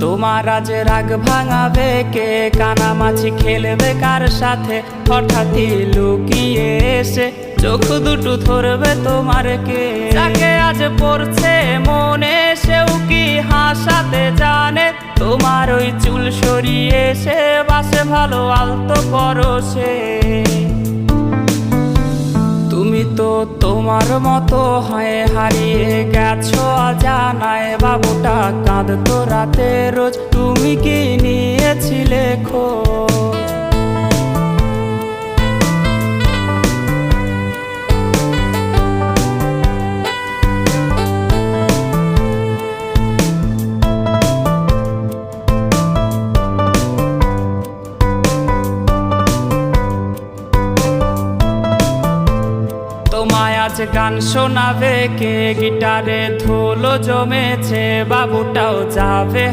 তোমার আজ রাগ ভাঙাবে কে? কানামাছি খেলবে কার সাথে? হঠাৎই লুকিয়ে এসে চোখ দুটো ধরবে তোমার কে? যাকে আজ পড়ছে মনে সেও কি হাসাতে জানে? তোমার ওই চুল সরিয়ে সে বাসে ভালো আলতো পরশে। তুমি তো তোমার মতো হয়ে হারিয়ে গেছো অজানায়। বাবুটা কাঁদতো রাতে রোজ, তুমি কি নিয়েছিলে খোঁজ? তোমায় আজ গান শোনাবে কে? গিটারে ধুলো জমেছে, বাবুটাও যাবে